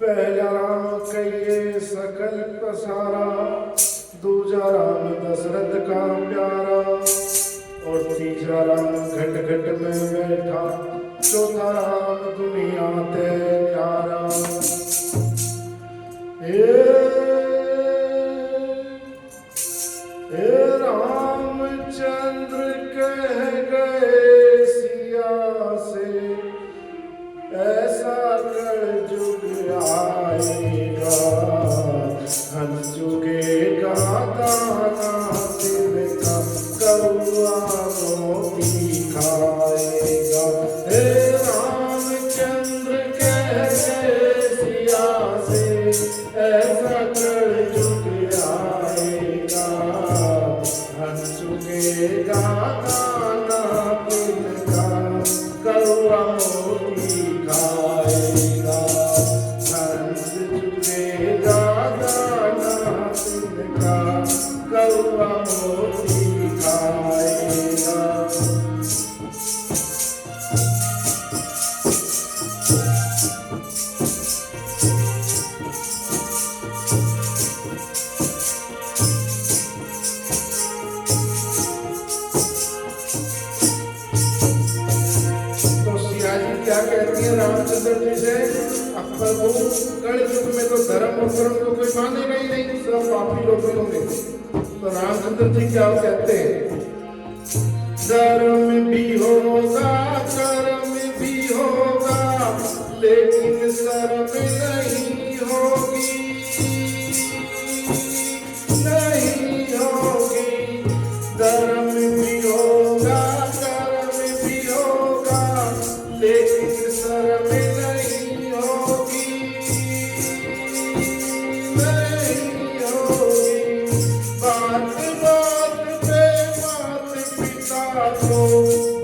पहला राम कहिए सकल पसारा, दूजा राम दशरथ का प्यारा, और तीसरा राम घट घट में बैठा, चौथा राम दुनिया ते न्यारा। रामचंद्र कह गए सिया से, ऐसा कल जुग आएगा, हंस जुगेगा दाना तिनका, कौआ मोती खाएगा। हे रामचंद्र कह गए सिया से, ऐसा कल जुग आएगा, हंस जुगेगा दाना तिनका, कौआ मोती खाएगा। हंस जुगेगा दाना तिनका, कौआ मोती खाएगा। क्या कहती है रामचंद्र जी से, अक्बर को कलयुग में तो धर्म और कर्म को कोई मानेगा ही नहीं, सब पापी लोग ही होंगे। तो रामचंद्र जी क्या कहते हैं, धर्म भी होगा कर्म भी होगा, लेकिन शर्म नहीं होगी, नहीं होगी। धर्म भी होगा कर्म भी होगा, लेकिन शर्म नहीं होगी, नहीं होगी। बात बात पे मात पिता को,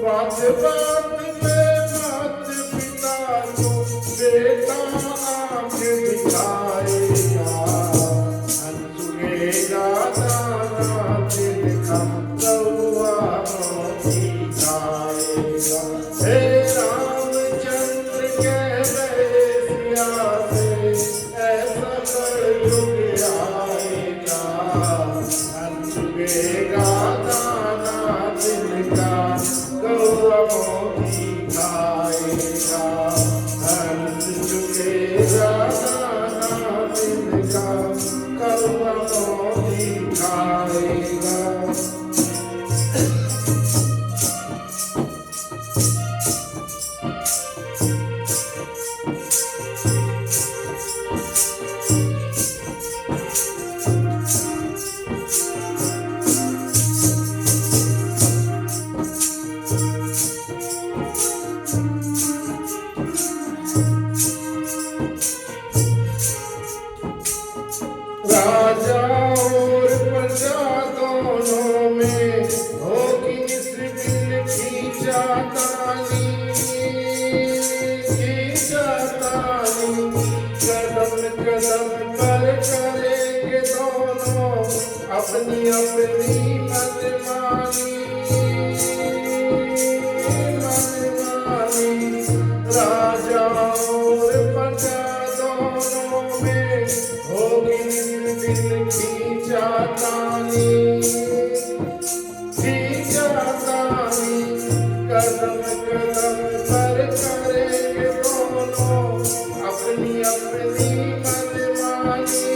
बात बात पे मात पिता को, बेटा आंख दिखाएगा, हंस जुगेगा दाना तिनका, कौआ मोती खाएगा। हे रामचंद्र कह गए सिया से, ऐसा कलयुग आएगा, हंस जुगेगा दाना तिनका, कौआ मोती खाएगा। हंस जुगेगा दाना तिनका, कौआ मोती खाएगा। राजा और प्रजा दोनों में होगी निस्बिन खींचातानी, खींचातानी। कदम कदम पर करेंगे दोनों अपनी अपनी मनमानी, मनमानी। राजा और प्रजा दोनों में होगी निस्बिन खींचातानी, खींचातानी। कदम कदम पर करेंगे दोनों अपनी अपनी मनमानी,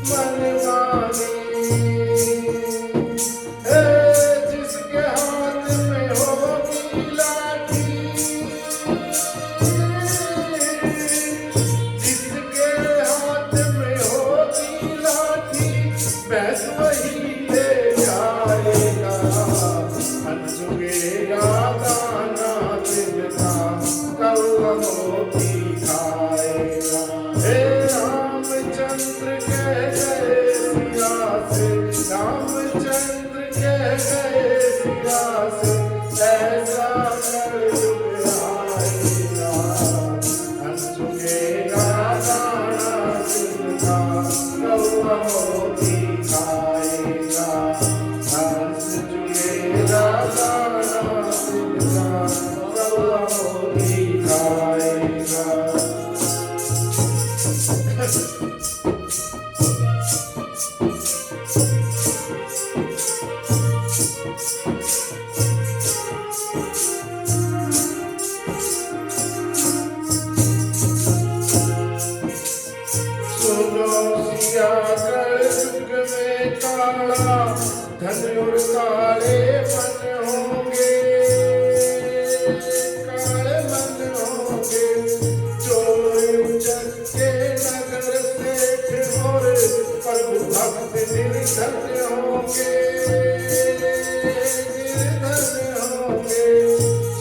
मनमानी। जिसके हाथ में होगी लाठी, जिसके हाथ में होगी लाठी, बैस वही ले जाएगा, हंस जुगेगा दाना तिनका, कौआ मोती खाएगा। हे रामचंद्र कह गए सिया से, रामचंद्र कह गए सिया से, ऐसा कलयुग आएगा, हंस जुगेगा दाना तिनका, कौआ मोती खाएगा। हंस जुगेगा दाना सिया कलयुग में काला धन और काले मन होंगे, काले मन होंगे। चोर चक्के नगर सेठ और प्रभु भक्त निर्धन होंगे, निर्धन होंगे।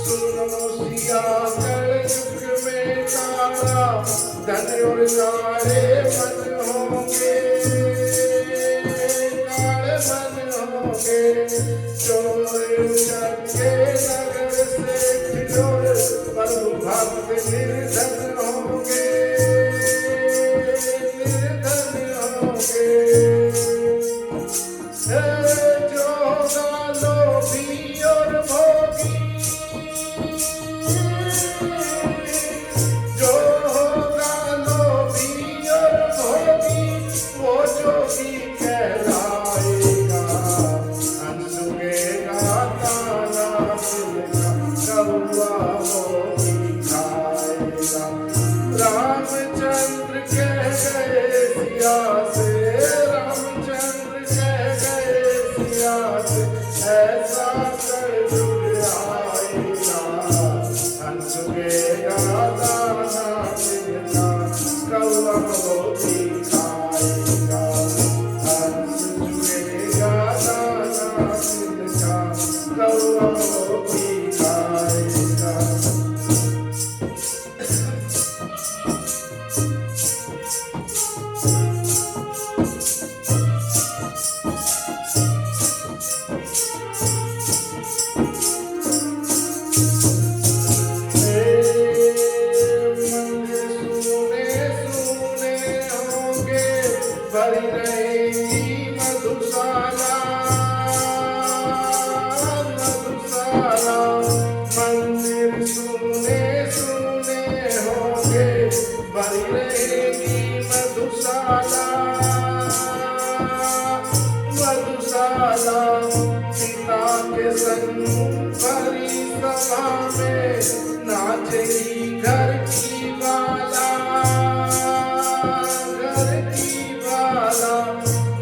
सुनो सिया कलयुग में काला धन और काले मन होंगे, काले मन होंगे। चोर चक्के नगर सेठ और प्रभु भक्त निर्धन होंगे, निर्धन होंगे। जो होगा लोभी और भोगी, जो होगा लोभी और भोगी, वो जोगी कहलाएगा। अनसुनेगा ताना तिनका, कौआ मोती खाएगा। रामचंद्र कह गए सिया से, रामचंद्र कह गए सिया से, ऐसा कलयुग आएगा। अनसुनेगा ताना तिनका, कौआ मोती खाएगा। अनसुनेगा ताना तिनका, कौआ मोती खाएगा। भरी रहेगी मधुशाला, मधुशाला। मंदिर सुने सुने होंगे, भरी रहेगी मधुशाला, मधुशाला। पिता के संग भरी सभा में नाचेगी घर की बाला,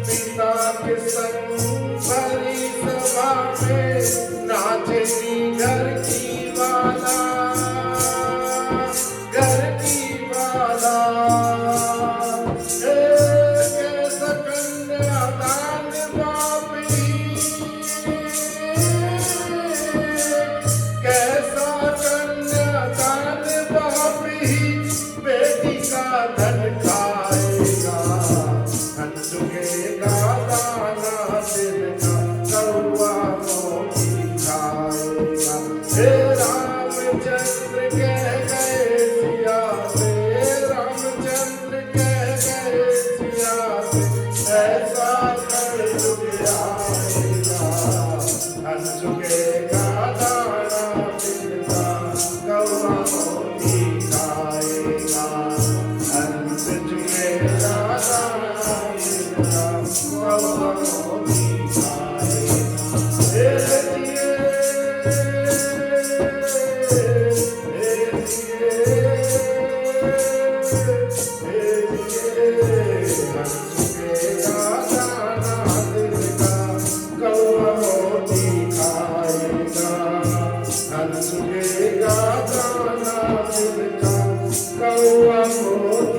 पिता के संग भरी सभा में नाचेगी घर की बाला, घर की बाला। कैसा कन्यादान बापी, कैसा कन्यादान बापी, बेटी का धन खाएगा। अनसुनेगा ताना तिनका, कौआ मोती खाएगा। हे रामचंद्र कह गए सिया से, रामचंद्र कह गए सिया से, ऐसा कलयुग आएगा। अनसुनेगा ताना तिनका, कौआ मोती खाएगा। अनसुनेगा ताना तिनका, कौआ मोती खाएगा। अनसुनेगा ताना तिनका, कौआ मोती